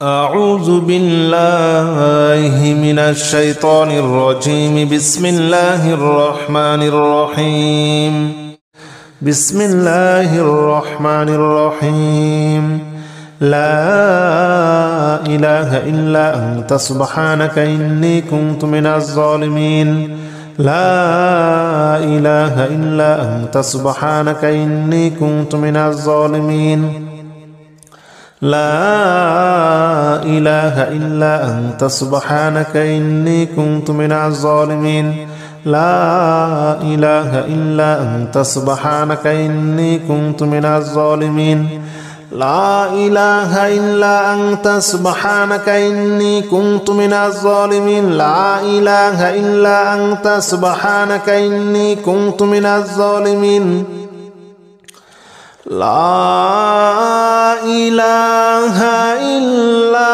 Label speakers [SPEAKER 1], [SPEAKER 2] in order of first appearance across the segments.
[SPEAKER 1] أعوذ بالله من الشيطان الرجيم. بسم الله الرحمن الرحيم. بسم الله الرحمن الرحيم. لا إله إلا أنت سبحانك إني كنت من الظالمين. لا إله إلا أنت سبحانك إني كنت من الظالمين. لا إله إلا أنت سبحانك إني كنت من الظالمين. لا إله إلا أنت سبحانك إني كنت من الظالمين. لا إله إلا أنت سبحانك إني كنت من الظالمين. لا إله إلا أنت سبحانك إني كنت من الظالمين. لا إله إلا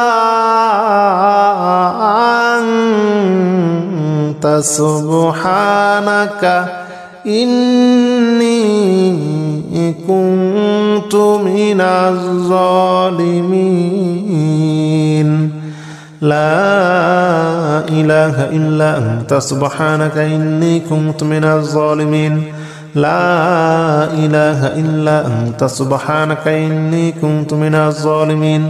[SPEAKER 1] أنت سبحانك إني كنت من الظالمين. لا إله إلا أنت سبحانك إني كنت من الظالمين. لا إله إلا أنت سبحانك إني كنت من الظالمين.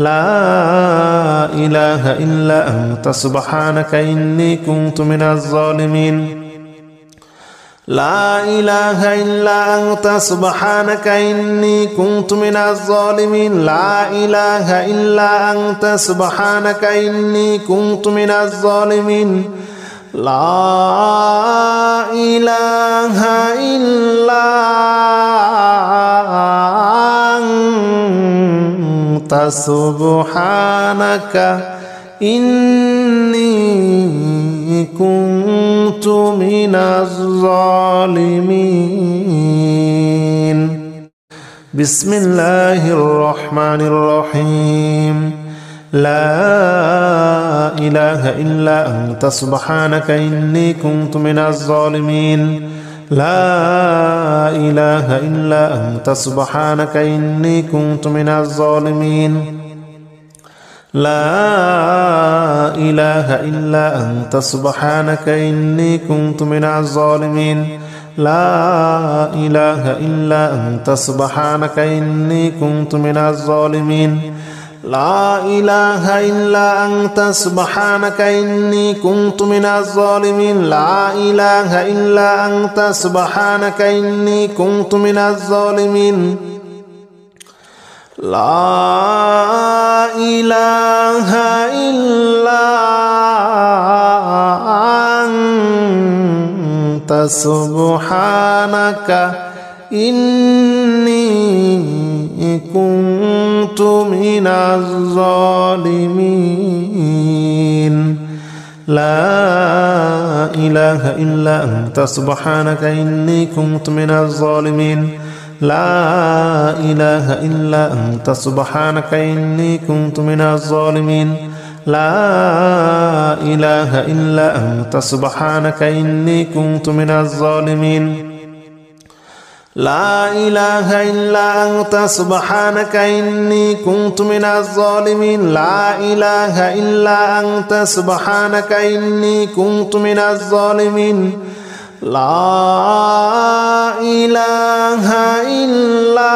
[SPEAKER 1] لا إله إلا أنت سبحانك إني كنت من الظالمين. لا إله إلا أنت سبحانك إني كنت من الظالمين. لا إله إلا أنت سبحانك إني كنت من الظالمين. لا إله إلا أنت سبحانك إني كنت من الظالمين. بسم الله الرحمن الرحيم. لا إله إلا أنت سبحانك إني كنت من الظالمين. لا إله إلا أنت سبحانك إني كنت من الظالمين. لا إله إلا أنت سبحانك إني كنت من الظالمين. لا إله إلا أنت سبحانك إني كنت من الظالمين. لا إله إلا أنت سبحانك إني كنت من الظالمين. لا إله إلا أنت سبحانك إني كنت من الظالمين. لا إله إلا أنت سبحانك إني كنت من الظالمين. لا إله إلا أنت سبحانك إني كنت من الظالمين. لا إله إلا أنت سبحانك إني كنت من الظالمين. لا إله إلا أنت سبحانك إني كنت من الظالمين. لا إله إلا أنت سبحانك إني كنت من الظالمين. لا إله إلا أنت سبحانك إني كنت من الظالمين. لا إله إلا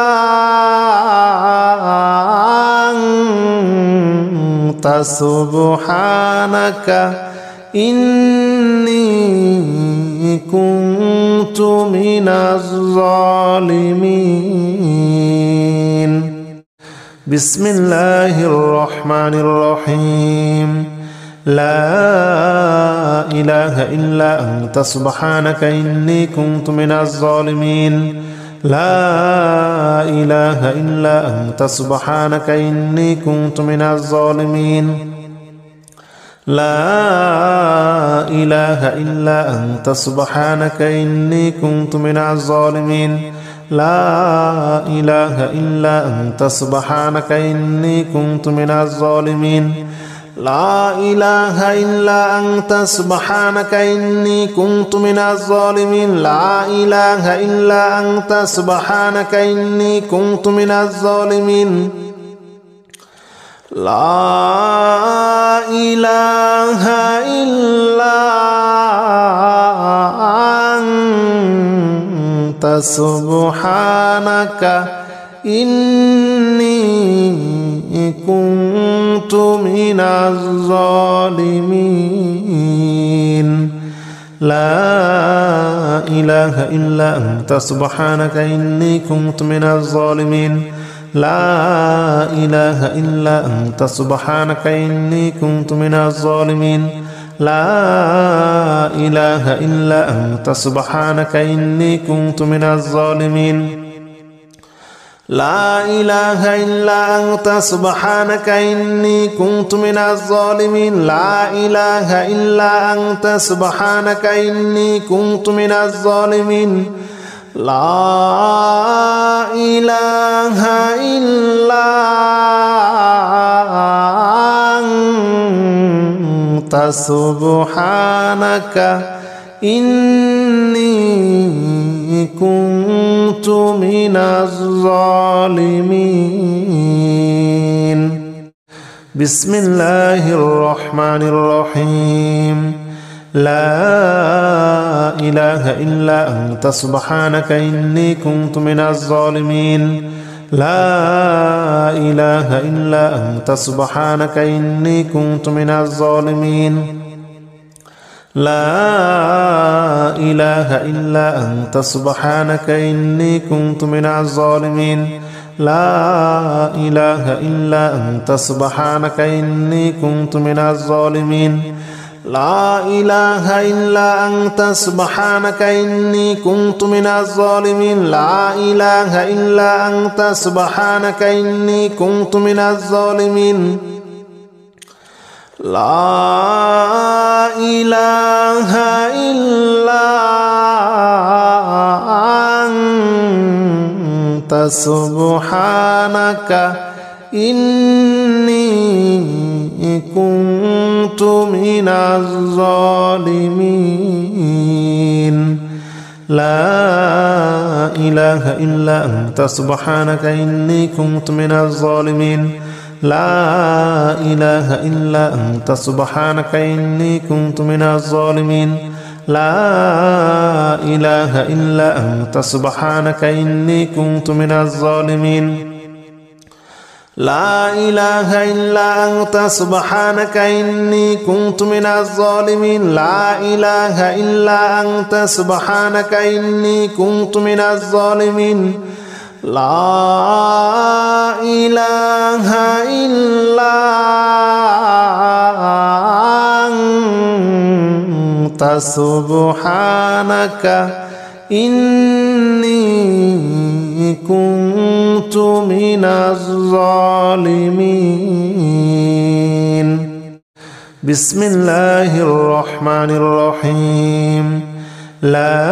[SPEAKER 1] أنت سبحانك إني كنت من الظالمين. بسم الله الرحمن الرحيم. لا إله إلا أنت سبحانك إني كنت من الظالمين. لا إله إلا أنت سبحانك إني كنت من الظالمين. لا إله إلا أنت سبحانك إني كنت من الظالمين. لا إله إلا أنت سبحانك إني كنت من الظالمين. لا إله إلا أنت سبحانك إني كنت من الظالمين. لا إله إلا أنت سبحانك إني كنت من الظالمين. لا إله إلا أنت سبحانك إني كنت من الظالمين لا إله إلا أنت سبحانك إني كنت من الظالمين لا إله إلا أنت سبحانك إني كنت من الظالمين لا إله إلا أنت سبحانك إني كنت من الظالمين لا إله إلا أنت سبحانك إني كنت من الظالمين لا إله إلا أنت سبحانك إني كنت من الظالمين لا إله إلا أنت سبحانك إني كنت من الظالمين بسم الله الرحمن الرحيم لا إله إلا أنت سبحانك إني كنت من الظالمين لا إله إلا أنت سبحانك إني كنت من الظالمين لا إله إلا أنت سبحانك إني كنت من الظالمين لا إله إلا أنت سبحانك إني كنت من الظالمين لا إله إلا أنت سبحانك إني كنت من الظالمين لا إله إلا أنت سبحانك إني كنت من الظالمين لا إله إلا أنت سبحانك إني كنت من الظالمين لا إله إلا أنت سبحانك إني كنت من الظالمين لا إله إلا أنت سبحانك إني كنت من الظالمين لا إله إلا أنت سبحانك إني كنت من الظالمين لا إله إلا أنت سبحانك إني كنت من الظالمين لا إله إلا أنت سبحانك إني كنت من الظالمين لا إله إلا أنت سبحانك إني كنت من الظالمين بسم الله الرحمن الرحيم لا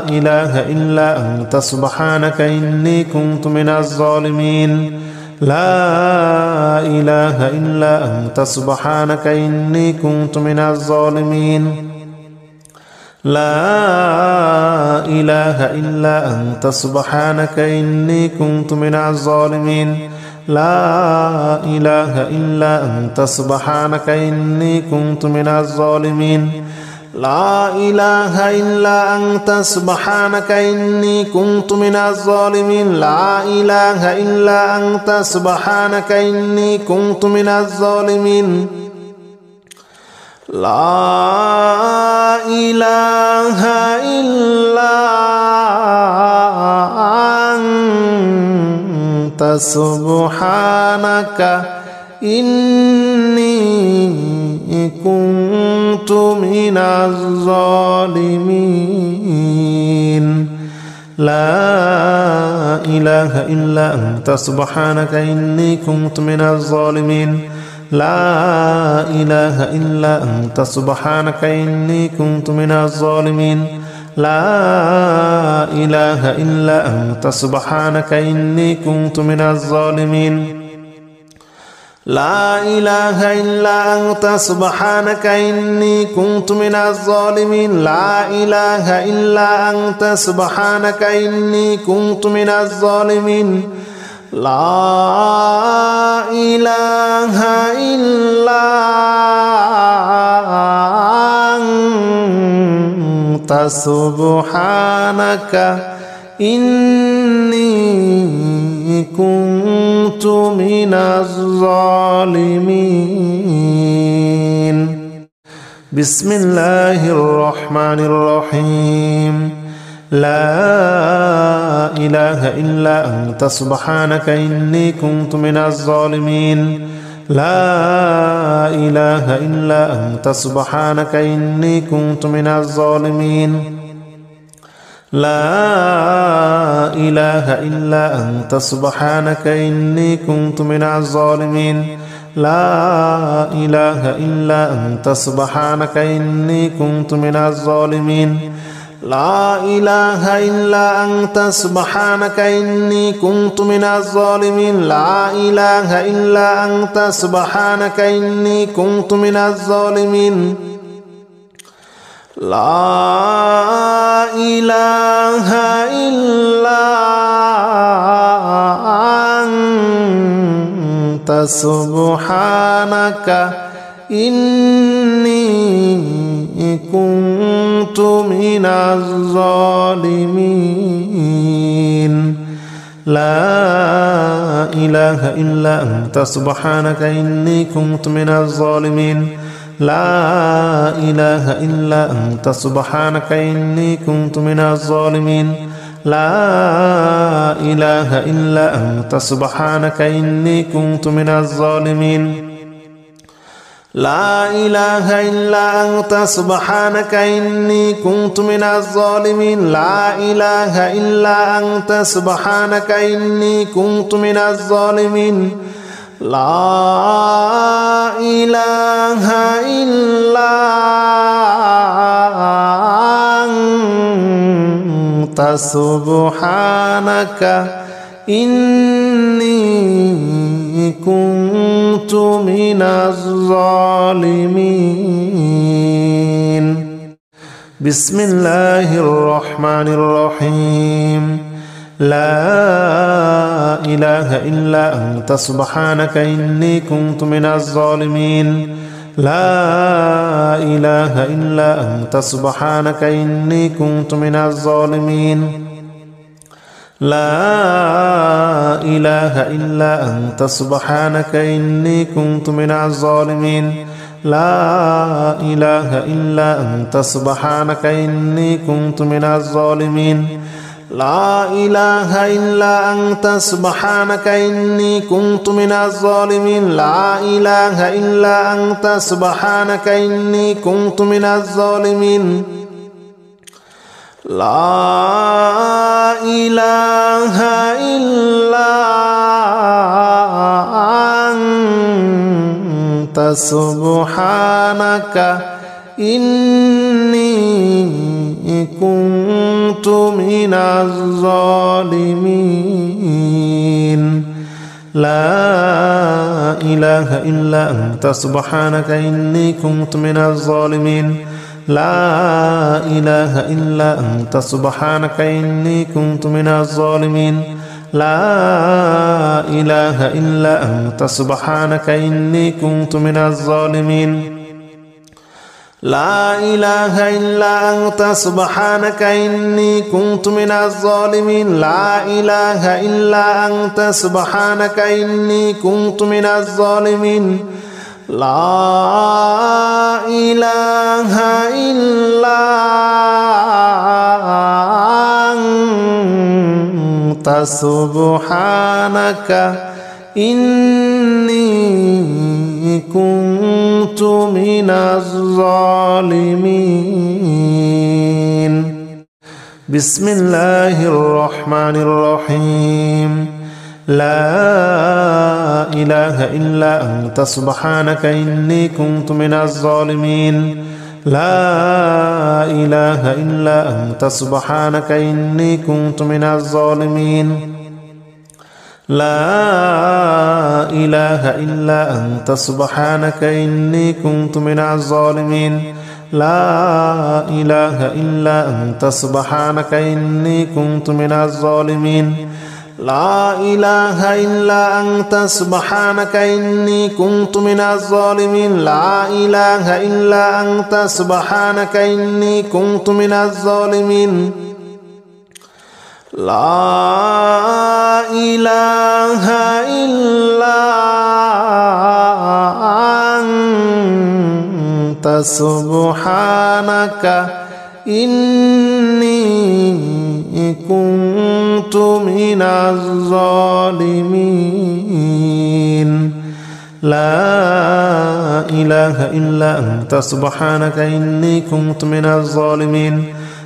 [SPEAKER 1] إله إلا أنت سبحانك إني كنت من الظالمين لا إله إلا أنت سبحانك إني كنت من الظالمين لا إله إلا أنت سبحانك إني كنت من الظالمين لا إله إلا أنت سبحانك إني كنت من الظالمين لا إله إلا أنت سبحانك إني كنت من الظالمين لا إله إلا أنت سبحانك إني كنت من الظالمين لا إله إلا أنت سبحانك إني كنت من الظالمين لا إله إلا أنت سبحانك إني كنت من الظالمين لا إله إلا أنت سبحانك إني كنت من الظالمين لا إله إلا أنت سبحانك إني كنت من الظالمين لا إله إلا أنت سبحانك إني كنت من الظالمين لا إله إلا أنت سبحانك إني كنت من الظالمين لا إله إلا أنت سبحانك إني كنت من الظالمين. بسم الله الرحمن الرحيم. لا إله إلا أنت سبحانك إني كنت من الظالمين. لا إله إلا أنت سبحانك إني كنت من الظالمين. لا إله إلا أنت سبحانك إني كنت من الظالمين. لا إله إلا أنت سبحانك إني كنت من الظالمين. لا إله إلا أنت سبحانك إني كنت من الظالمين. لا إله إلا أنت سبحانك إني كنت من الظالمين. لا إله إلا أنت سبحانك إني كنت من الظالمين. لا إله إلا أنت سبحانك إني كنت من الظالمين. لا إله إلا أنت سبحانك إني كنت من الظالمين. لا إله إلا أنت سبحانك إني كنت من الظالمين. لا إله إلا أنت سبحانك إني كنت من الظالمين. لا إله إلا أنت سبحانك إني كنت من الظالمين. لا إله إلا أنت سبحانك إني كنت من الظالمين. بسم الله الرحمن الرحيم. لا إله إلا أنت سبحانك إني كنت من الظالمين. لا إله إلا أنت سبحانك إني كنت من الظالمين. لا إله إلا أنت سبحانك إني كنت من الظالمين. لا إله إلا أنت سبحانك إني كنت من الظالمين. لا إله إلا أنت سبحانك إني كنت من الظالمين. لا إله إلا أنت سبحانك إني كنت من الظالمين. لا إله إلا أنت سبحانك إني كنت من الظالمين. لا إله إلا أنت سبحانك إني كنت من الظالمين. لا إله إلا أنت سبحانك إني كنت من الظالمين. لا إله إلا أنت سبحانك إني كنت من الظالمين. لا إله إلا أنت سبحانك إني كنت من الظالمين. لا إله إلا أنت سبحانك إني كنت من الظالمين. لا إله إلا أنت سبحانك إني كنت من الظالمين. بسم الله الرحمن الرحيم. لا إله إلا أنت سبحانك إني كنت من الظالمين. لا إله إلا أنت سبحانك إني كنت من الظالمين. لا إله إلا أنت سبحانك إني كنت من الظالمين. لا إله إلا أنت سبحانك إني كنت من الظالمين. لا إله إلا أنت سبحانك إني كنت من الظالمين لا إله إلا أنت سبحانك إني كنت من الظالمين لا إله إلا أنت سبحانك إني كنت من الظالمين لا إله إلا أنت سبحانك إني كنت من الظالمين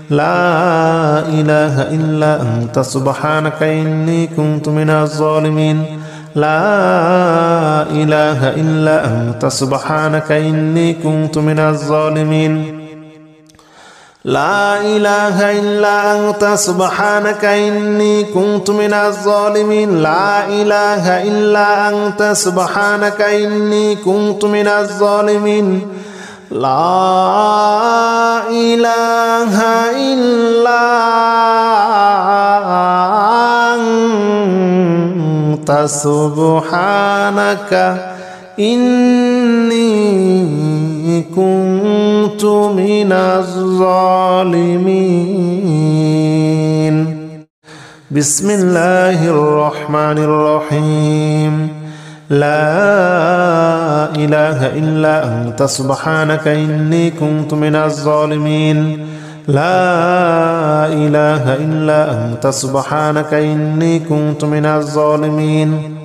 [SPEAKER 1] لا إله إلا أنت سبحانك إني كنت من الظالمين لا إله إلا أنت سبحانك إني كنت من الظالمين لا إله إلا أنت سبحانك إني كنت من الظالمين لا إله إلا أنت سبحانك إني كنت من الظالمين لا إله إلا أنت سبحانك إني كنت من الظالمين بسم الله الرحمن الرحيم لا إله إلا أنت سبحانك إني كنت من الظالمين لا إله إلا أنت سبحانك إني كنت من الظالمين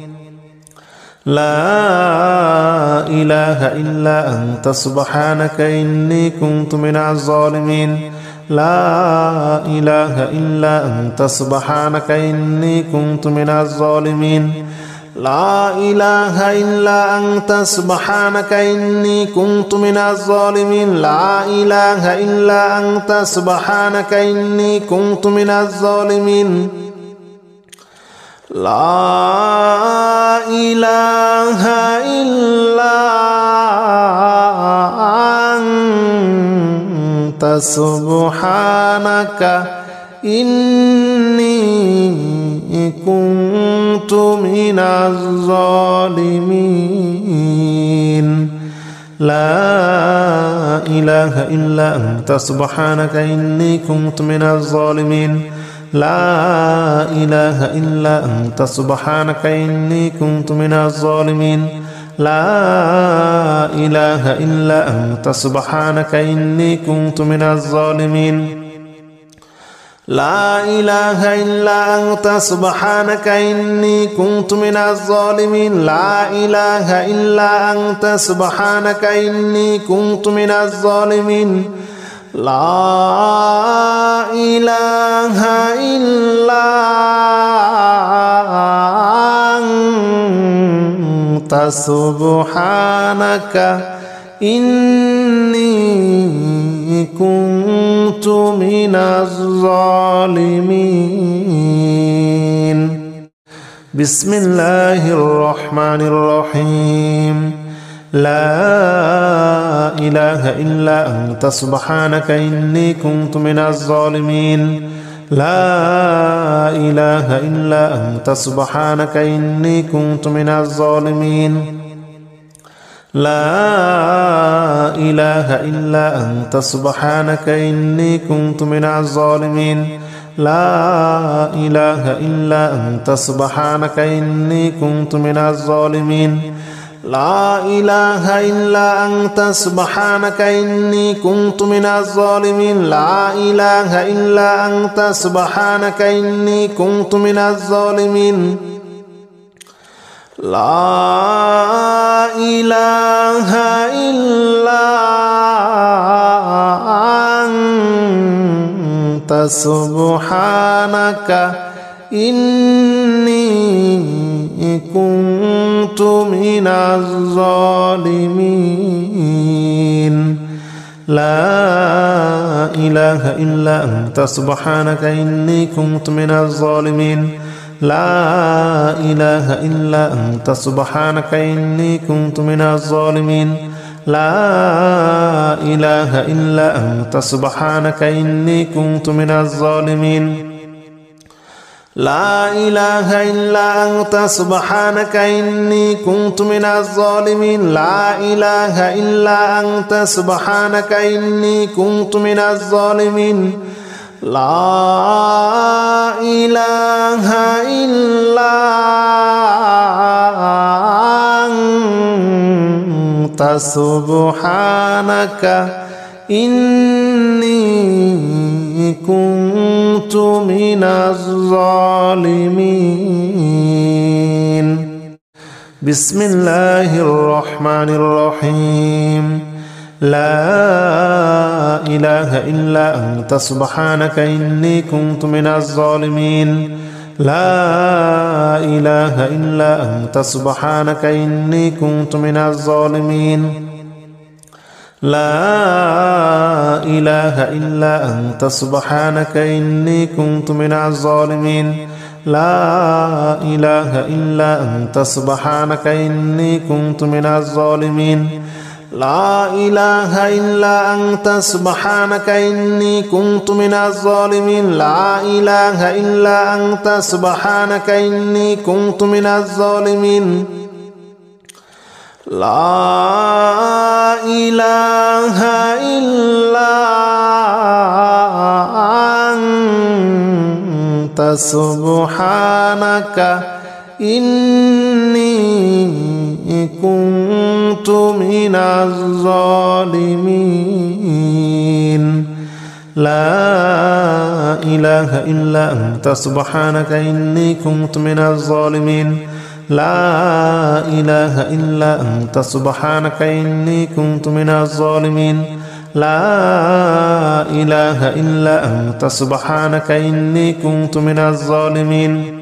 [SPEAKER 1] لا إله إلا أنت سبحانك إني كنت من الظالمين لا إله إلا أنت سبحانك إني كنت من الظالمين لا إله إلا أنت سبحانك إني كنت من الظالمين لا إله إلا أنت سبحانك إني كنت من الظالمين لا إله إلا أنت سبحانك إني كنت من الظالمين لا إله إلا أنت سبحانك إني كنت من الظالمين لا إله إلا أنت سبحانك إني كنت من الظالمين لا إله إلا أنت سبحانك إني كنت من الظالمين لا إله إلا أنت سبحانك إني كنت من الظالمين لا إله إلا أنت سبحانك إني كنت من الظالمين لا إله إلا أنت سبحانك إني كنت من الظالمين بسم الله الرحمن الرحيم لا إله إلا أنت سبحانك إني كنت من الظالمين لا إله إلا أنت سبحانك إني كنت من الظالمين لا إله إلا أنت سبحانك إني كنت من الظالمين لا إله إلا أنت سبحانك إني كنت من الظالمين لا إله إلا أنت سبحانك إني كنت من الظالمين لا إله إلا أنت سبحانك إني كنت من الظالمين لا إله إلا أنت سبحانك إني كنت من الظالمين لا إله إلا أنت سبحانك إني كنت من الظالمين لا إله إلا أنت سبحانك إني كنت من الظالمين لا إله إلا أنت سبحانك إني كنت من الظالمين لا إله إلا أنت سبحانك إني كنت من الظالمين لا إله إلا أنت سبحانك إني كنت من الظالمين لا إله إلا أنت سبحانك إني كنت من الظالمين بسم الله الرحمن الرحيم لا إله إلا أنت سبحانك إني كنت من الظالمين لا إله إلا أنت سبحانك إني كنت من الظالمين لا إله إلا أنت سبحانك إني كنت من الظالمين لا إله إلا أنت سبحانك إني كنت من الظالمين لا إله إلا أنت سبحانك إني كنت من الظالمين لا إله إلا أنت سبحانك إني كنت من الظالمين لا إله إلا أنت سبحانك إني كنت من الظالمين لا إله إلا أنت سبحانك إني كنت من الظالمين لا إله إلا أنت سبحانك إني كنت من الظالمين لا إله إلا أنت سبحانك إني كنت من الظالمين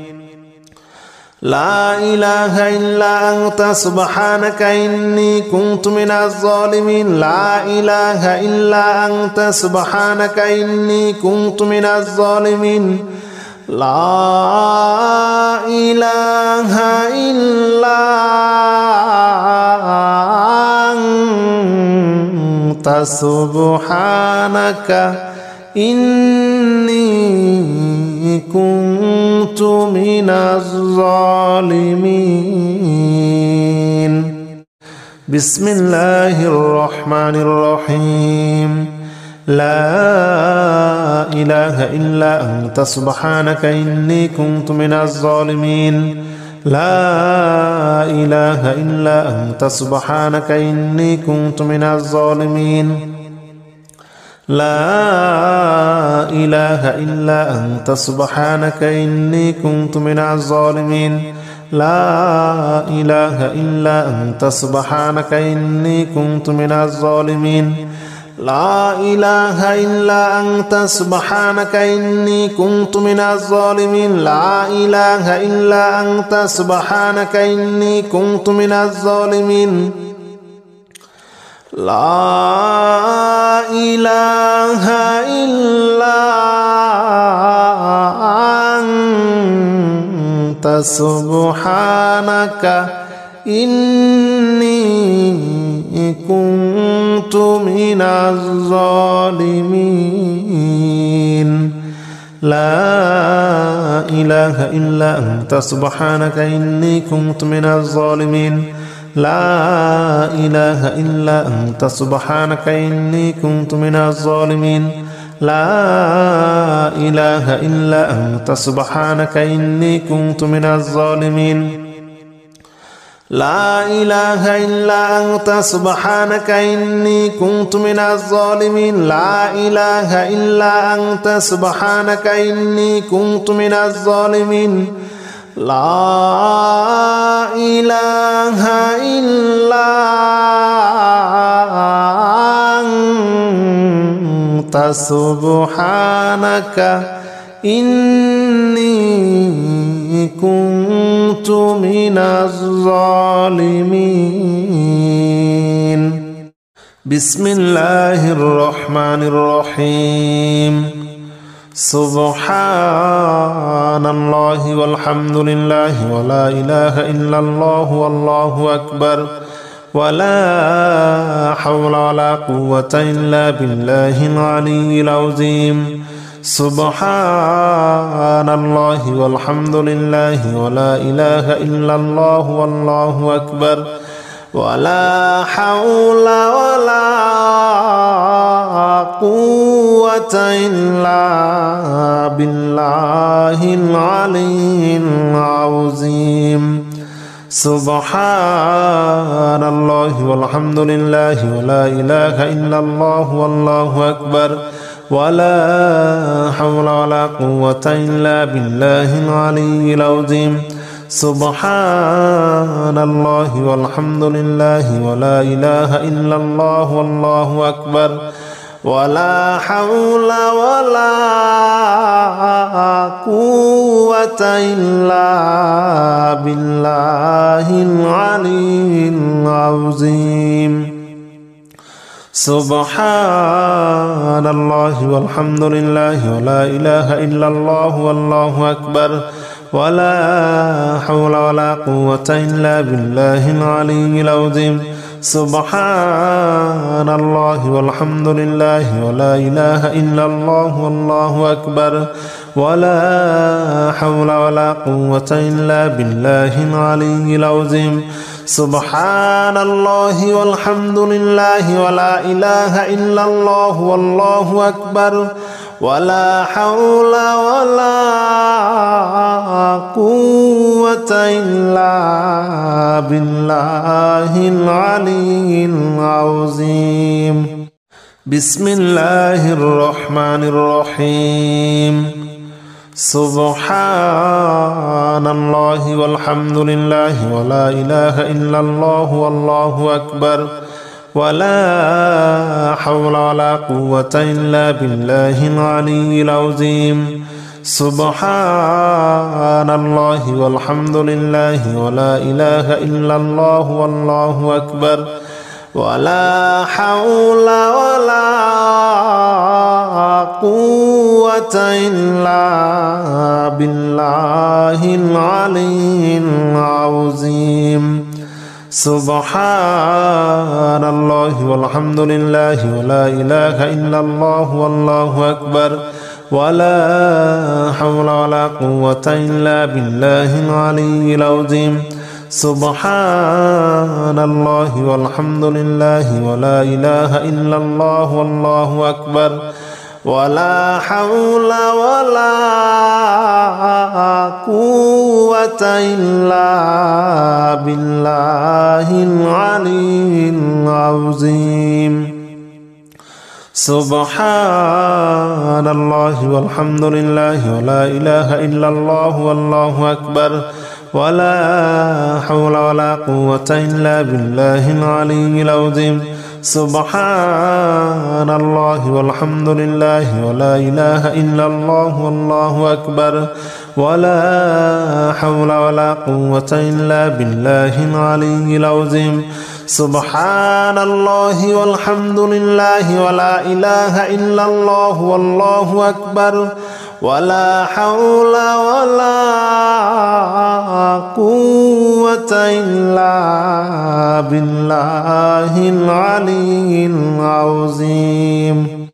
[SPEAKER 1] لا إله إلا أنت سبحانك إني كنت من الظالمين لا إله إلا أنت سبحانك إني كنت من الظالمين لا إله إلا أنت سبحانك إني كنت من الظالمين بسم الله الرحمن الرحيم لا إله إلا أنت سبحانك إني كنت من الظالمين لا إله إلا أنت سبحانك إني كنت من الظالمين لا إله إلا أنت سبحانك إني كنت من الظالمين لا إله إلا أنت سبحانك إني كنت من الظالمين لا إله إلا أنت سبحانك إني كنت من الظالمين لا إله إلا أنت سبحانك إني كنت من الظالمين لا إله إلا أنت سبحانك إني كنت من الظالمين لا إله إلا أنت سبحانك إني كنت من الظالمين لا إله إلا أنت سبحانك إني كنت من الظالمين لا إله إلا أنت سبحانك إني كنت من الظالمين لا إله إلا أنت سبحانك إني كنت من الظالمين لا إله إلا أنت سبحانك إني كنت من الظالمين لا إله إلا أنت سبحانك إني كنت من الظالمين بسم الله الرحمن الرحيم سبحان الله والحمد لله ولا إله إلا الله والله أكبر ولا حول ولا قوة إلا بالله العلي العظيم سبحان الله والحمد لله ولا إله إلا الله والله أكبر ولا حول ولا قوة إلا بالله العلي العظيم سبحان الله والحمد لله ولا إله إلا الله والله أكبر ولا حول ولا قوة إلا بالله العلي العظيم سبحان الله والحمد لله ولا إله إلا الله والله أكبر ولا حول ولا قوة إلا بالله العلي العظيم سبحان الله والحمد لله ولا إله إلا الله والله أكبر ولا حول ولا قوة إلا بالله العلي العظيم سبحان الله والحمد لله ولا إله إلا الله والله أكبر ولا حول ولا قوة إلا بالله العلي العظيم سبحان الله والحمد لله ولا إله إلا الله والله أكبر ولا حول ولا قوة إلا بالله العلي العظيم بسم الله الرحمن الرحيم سبحان الله والحمد لله ولا إله إلا الله والله أكبر ولا حول ولا قوة إلا بالله العلي العظيم سبحان الله والحمد لله ولا إله إلا الله والله أكبر ولا حول ولا قوة إلا بالله العلي العظيم سبحان الله والحمد لله ولا إله إلا الله والله أكبر ولا حول ولا قوة إلا بالله العلي العظيم سبحان الله والحمد لله ولا إله إلا الله والله أكبر ولا حول ولا قوة إلا بالله العلي العظيم سبحان الله والحمد لله ولا إله إلا الله والله أكبر ولا حول ولا قوة إلا بالله العلي العظيم سبحان الله والحمد لله ولا إله إلا الله والله أكبر ولا حول ولا قوة إلا بالله العلي العظيم سبحان الله والحمد لله ولا إله إلا الله والله أكبر ولا حول ولا قوة إلا بالله العلي العظيم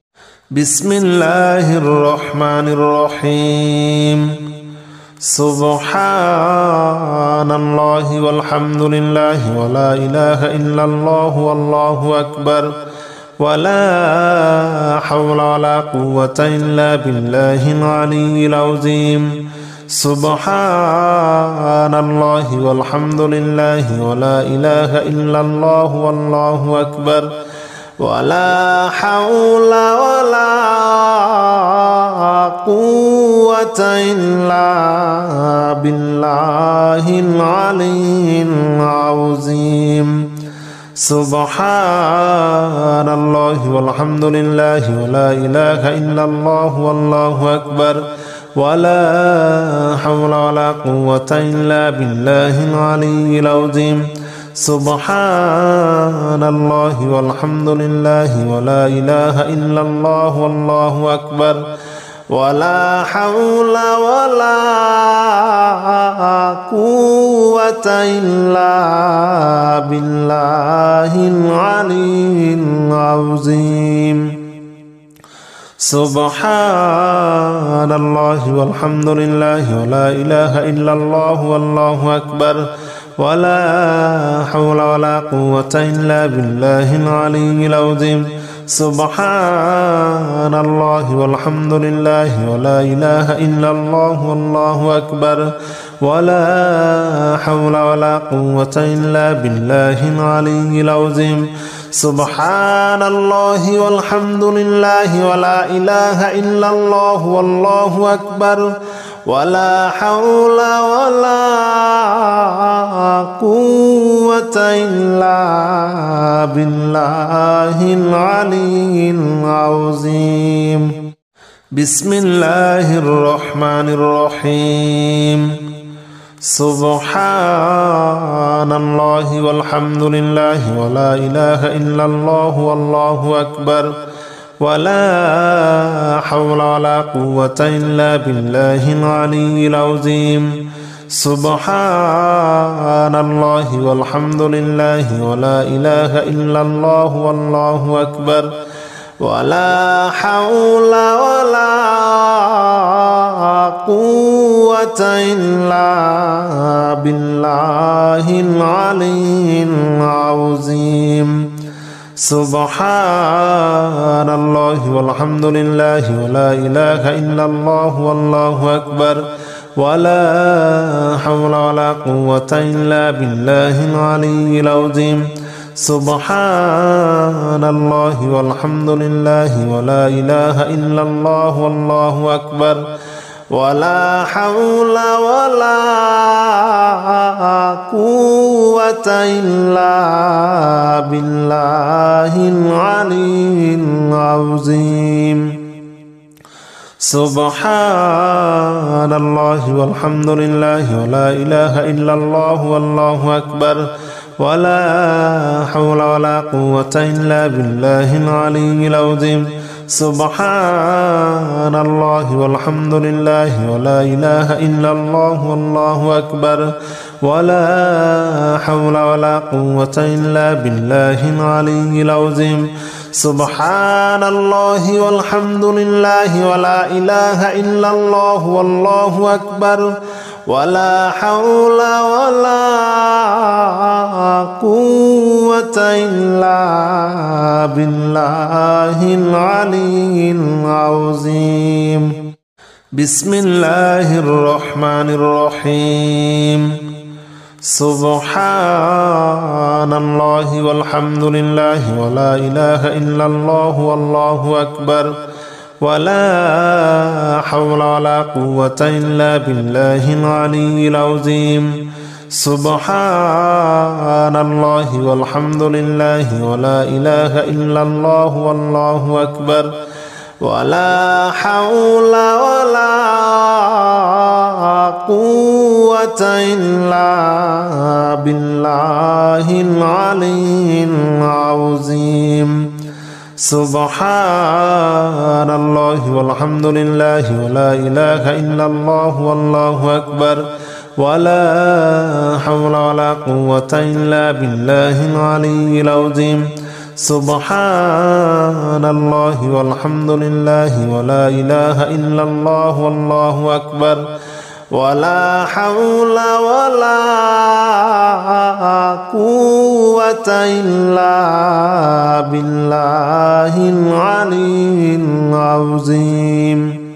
[SPEAKER 1] بسم الله الرحمن الرحيم سبحان الله والحمد لله ولا إله إلا الله والله أكبر ولا حول ولا قوة إلا بالله العلي العظيم سبحان الله والحمد لله ولا إله إلا الله والله أكبر ولا حول ولا قوة إلا بالله العلي العظيم سبحان الله والحمد لله ولا إله إلا الله والله أكبر ولا حول ولا قوة إلا بالله العلي العظيم سبحان الله والحمد لله ولا إله إلا الله والله أكبر ولا حول ولا قوة إلا بالله العلي العظيم سبحان الله والحمد لله ولا إله إلا الله والله أكبر ولا حول ولا قوة إلا بالله العلي العظيم سبحان الله والحمد لله ولا إله إلا الله والله أكبر ولا حول ولا قوة إلا بالله العلي العظيم سبحان الله والحمد لله ولا إله إلا الله والله أكبر ولا حول ولا قوة إلا بالله العلي العظيم بسم الله الرحمن الرحيم سبحان الله والحمد لله ولا إله إلا الله والله أكبر ولا حول ولا قوة إلا بالله العلي العظيم سبحان الله والحمد لله ولا إله إلا الله والله أكبر ولا حول ولا قوة إلا بالله العلي العظيم سبحان الله والحمد لله ولا إله إلا الله والله أكبر ولا حول ولا قوة إلا بالله العلي العظيم سبحان الله والحمد لله ولا إله إلا الله والله أكبر ولا حول ولا قوة إلا بالله العلي العظيم سبحان الله والحمد لله ولا إله إلا الله والله أكبر ولا حول ولا قوة إلا بالله العلي العظيم سبحان الله والحمد لله ولا إله إلا الله والله أكبر ولا حول ولا قوة إلا بالله العلي العظيم سبحان الله والحمد لله ولا إله إلا الله والله أكبر ولا حول ولا قوة إلا بالله العلي العظيم بسم الله الرحمن الرحيم سبحان الله والحمد لله ولا إله إلا الله والله أكبر ولا حول ولا قوة إلا بالله العلي العظيم سبحان الله والحمد لله ولا إله إلا الله والله أكبر ولا حول ولا قوة إلا بالله العلي العظيم سبحان الله والحمد لله ولا إله إلا الله والله أكبر ولا حول ولا قوة إلا بالله العلي العظيم سبحان الله والحمد لله ولا إله إلا الله والله أكبر ولا حول ولا قوة إلا بالله العلي العظيم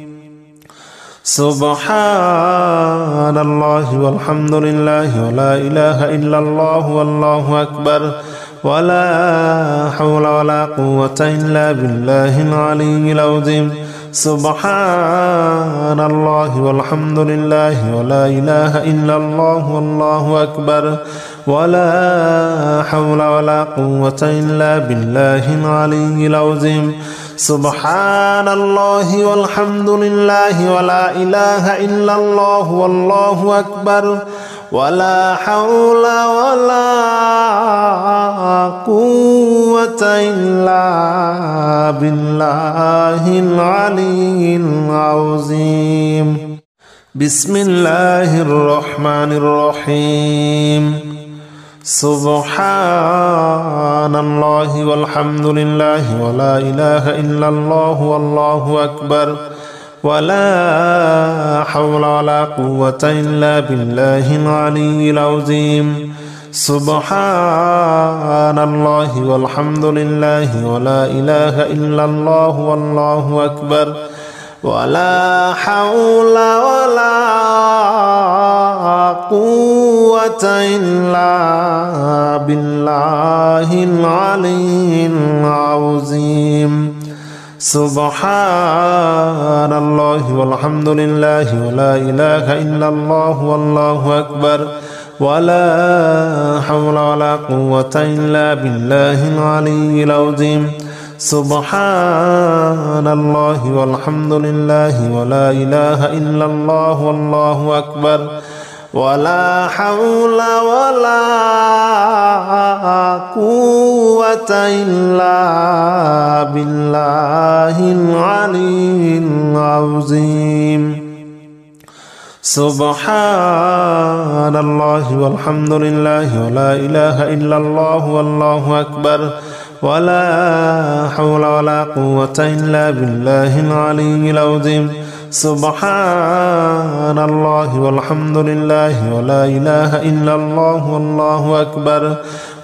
[SPEAKER 1] سبحان الله والحمد لله ولا إله إلا الله والله أكبر ولا حول ولا قوة إلا بالله العلي العظيم سبحان الله والحمد لله ولا إله إلا الله والله أكبر ولا حول ولا قوة إلا بالله العلي العظيم سبحان الله والحمد لله ولا إله إلا الله والله أكبر ولا حول ولا قوة إلا بالله العلي العظيم بسم الله الرحمن الرحيم سبحان الله والحمد لله ولا إله إلا الله والله أكبر ولا حول ولا قوة إلا بالله العلي العظيم سبحان الله والحمد لله ولا إله إلا الله والله أكبر ولا حول ولا قوة إلا بالله العلي العظيم سبحان الله والحمد لله ولا إله إلا الله والله أكبر ولا حول ولا قوة إلا بالله العلي العظيم سبحان الله والحمد لله ولا إله إلا الله والله أكبر ولا حول ولا قوة إلا بالله العلي العظيم سبحان الله والحمد لله ولا إله إلا الله والله أكبر ولا حول ولا قوة إلا بالله العلي العظيم سبحان الله والحمد لله ولا إله إلا الله والله أكبر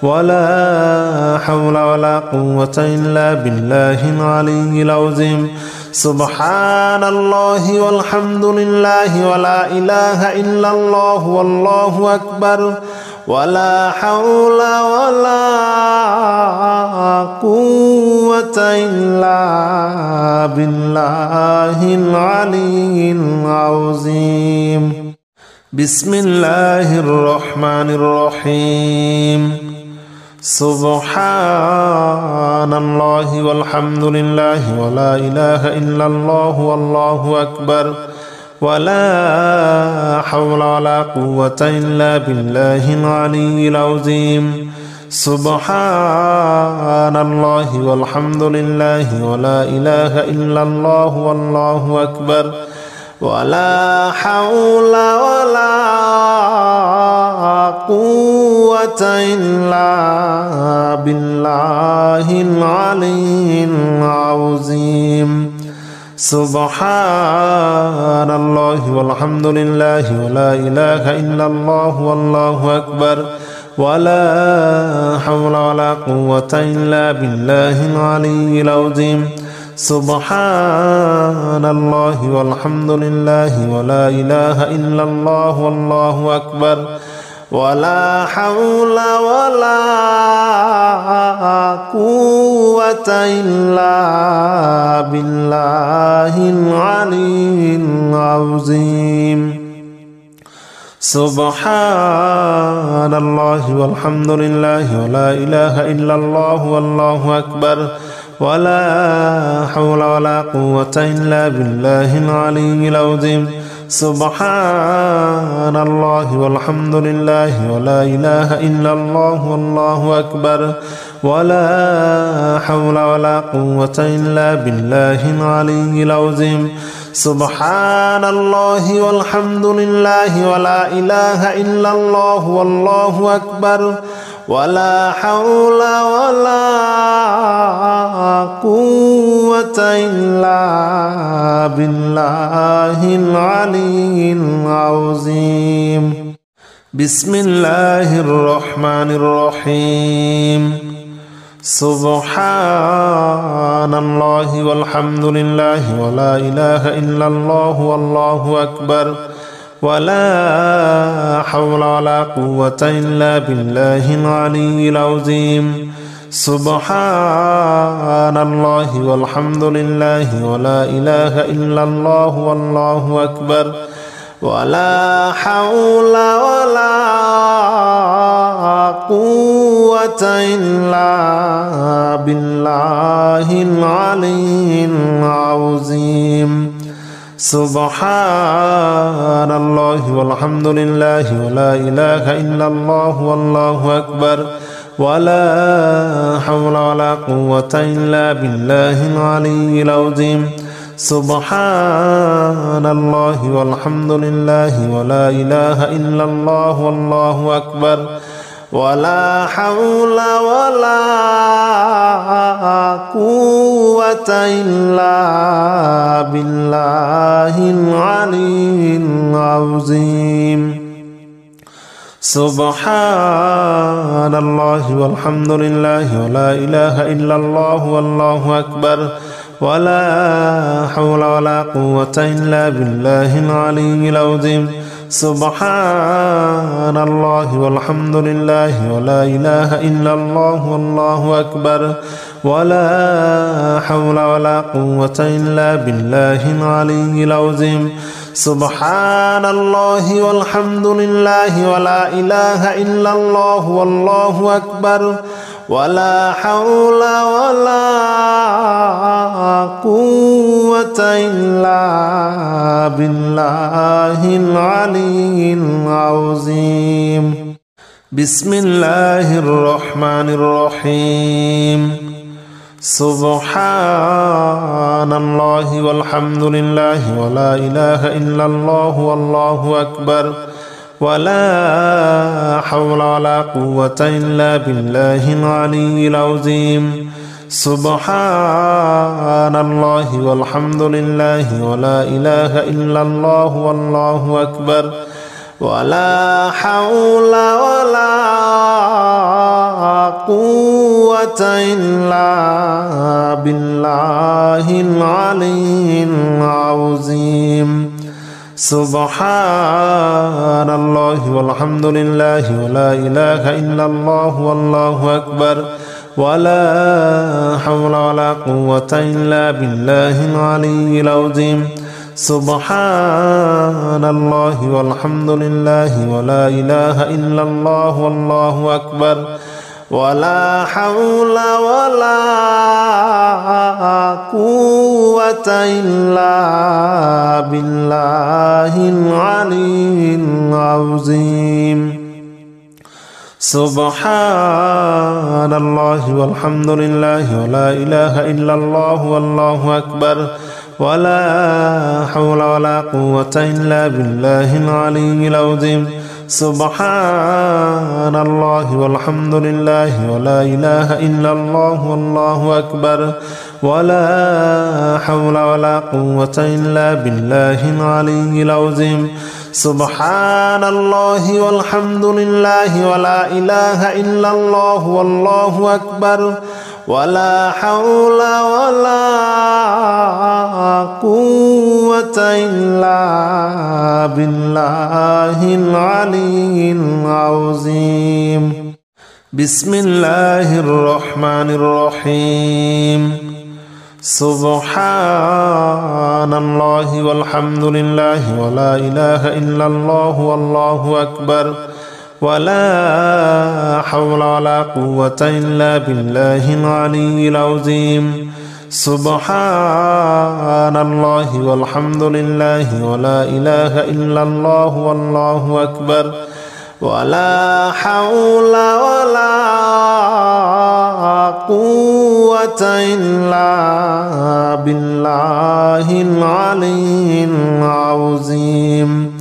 [SPEAKER 1] ولا حول ولا قوة إلا بالله العلي العظيم سبحان الله والحمد لله ولا إله إلا الله والله أكبر ولا حول ولا قوة إلا بالله العلي العظيم بسم الله الرحمن الرحيم سبحان الله والحمد لله ولا إله إلا الله والله أكبر ولا حول ولا قوة إلا بالله العلي العظيم سبحان الله والحمد لله ولا إله إلا الله والله أكبر ولا حول ولا قوة إلا بالله العلي العظيم سبحان الله والحمد لله ولا إله إلا الله والله أكبر ولا حول ولا قوة إلا بالله العلي العظيم سبحان الله والحمد لله ولا إله إلا الله والله أكبر ولا حول ولا قوة إلا بالله العلي العظيم سبحان الله والحمد لله ولا إله إلا الله والله أكبر ولا حول ولا قوة إلا بالله العلي العظيم سبحان الله والحمد لله ولا إله إلا الله والله أكبر ولا حول ولا قوة إلا بالله العلي العظيم سبحان الله والحمد لله ولا إله إلا الله والله أكبر ولا حول ولا قوة إلا بالله العلي العظيم بسم الله الرحمن الرحيم سبحان الله والحمد لله ولا إله إلا الله والله أكبر ولا حول ولا قوة إلا بالله العلي العظيم سبحان الله والحمد لله ولا إله إلا الله والله أكبر ولا حول ولا قوة إلا بالله العلي العظيم سبحان الله والحمد لله ولا إله إلا الله والله أكبر ولا حول ولا قوة إلا بالله العلي العظيم سبحان الله والحمد لله ولا إله إلا الله والله أكبر ولا حول ولا إلا بالله العلي العظيم سبحان الله والحمد لله ولا إله إلا الله والله أكبر ولا حول ولا قوة إلا بالله العلي العظيم سبحان الله والحمد لله ولا إله إلا الله والله أكبر ولا حول ولا قوة إلا بالله العلي العظيم سبحان الله والحمد لله ولا إله إلا الله والله أكبر ولا حول ولا قوة إلا بالله العلي العظيم بسم الله الرحمن الرحيم سبحان الله والحمد لله ولا إله إلا الله والله أكبر ولا حول ولا قوة إلا بالله العلي العظيم سبحان الله والحمد لله ولا إله إلا الله والله أكبر ولا حول ولا قوة إلا بالله العلي العظيم سبحان الله والحمد لله ولا إله إلا الله والله أكبر ولا حول ولا قوة إلا بالله العلي العظيم سبحان الله والحمد لله ولا إله إلا الله والله أكبر ولا حول ولا قوة إلا بالله العلي العظيم سبحان الله والحمد لله ولا إله إلا الله والله أكبر ولا حول ولا قوة إلا بالله العلي العظيم سبحان الله والحمد لله ولا إله إلا الله والله أكبر ولا حول ولا قوة إلا بالله العلي العظيم سبحان الله والحمد لله ولا إله إلا الله والله أكبر ولا حول ولا قوة إلا بالله العلي العظيم بسم الله الرحمن الرحيم سبحان الله والحمد لله ولا إله إلا الله والله أكبر ولا حول ولا قوة إلا بالله العلي العظيم سبحان الله والحمد لله ولا إله إلا الله والله أكبر ولا حول ولا قوة إلا بالله العلي العظيم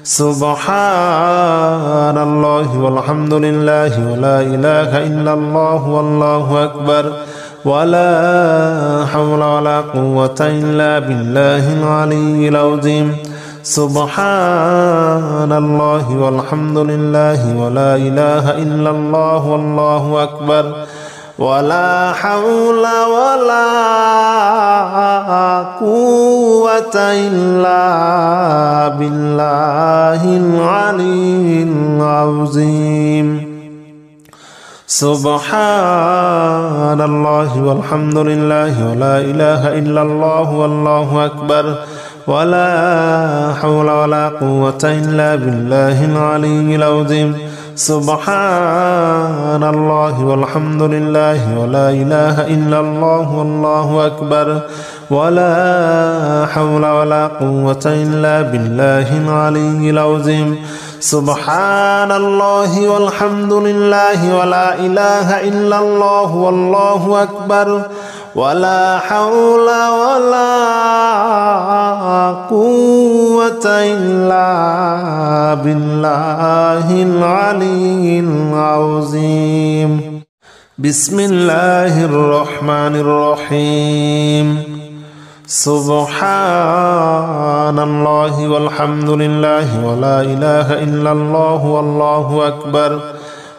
[SPEAKER 1] سبحان الله والحمد لله ولا إله إلا الله والله أكبر ولا حول ولا قوة إلا بالله العلي العظيم سبحان الله والحمد لله ولا إله إلا الله والله أكبر ولا حول ولا قوة إلا بالله العلي العظيم سبحان الله والحمد لله ولا إله إلا الله والله أكبر ولا حول ولا قوة إلا بالله العلي العظيم سبحان الله والحمد لله ولا إله إلا الله والله أكبر ولا حول ولا قوة إلا بالله العلي العظيم سبحان الله والحمد لله ولا إله إلا الله والله أكبر ولا حول ولا قوة إلا بالله العلي العظيم بسم الله الرحمن الرحيم سبحان الله والحمد لله ولا إله إلا الله والله أكبر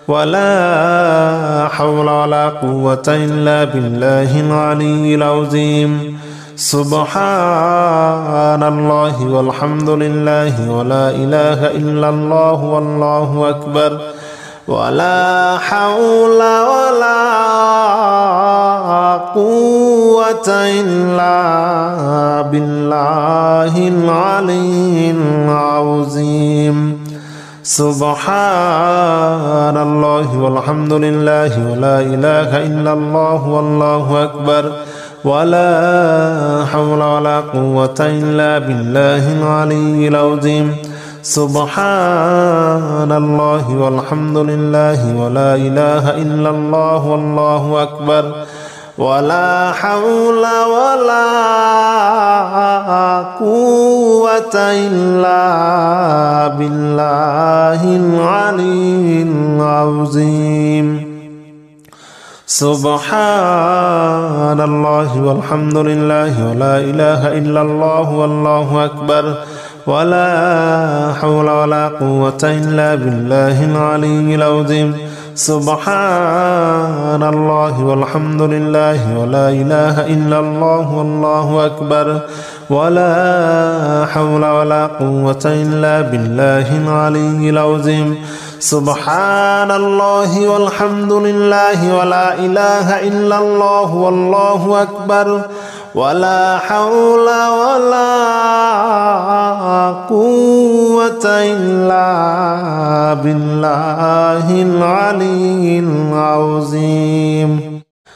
[SPEAKER 1] ولا حول ولا قوة إلا بالله العلي العظيم سبحان الله والحمد لله ولا إله إلا الله والله أكبر ولا حول ولا قوة إلا بالله العلي العظيم سبحان الله والحمد لله ولا إله إلا الله والله أكبر ولا حول ولا قوة إلا بالله العلي العظيم سبحان الله والحمد لله ولا إله إلا الله والله أكبر ولا حول ولا قوة إلا بالله العلي العظيم سبحان الله والحمد لله ولا إله إلا الله والله أكبر ولا حول ولا قوة إلا بالله العلي العظيم سبحان الله والحمد لله ولا إله إلا الله والله أكبر ولا حول ولا قوة إلا بالله العلي العظيم سبحان الله والحمد لله ولا إله إلا الله والله أكبر ولا حول ولا قوة إلا بالله العلي العظيم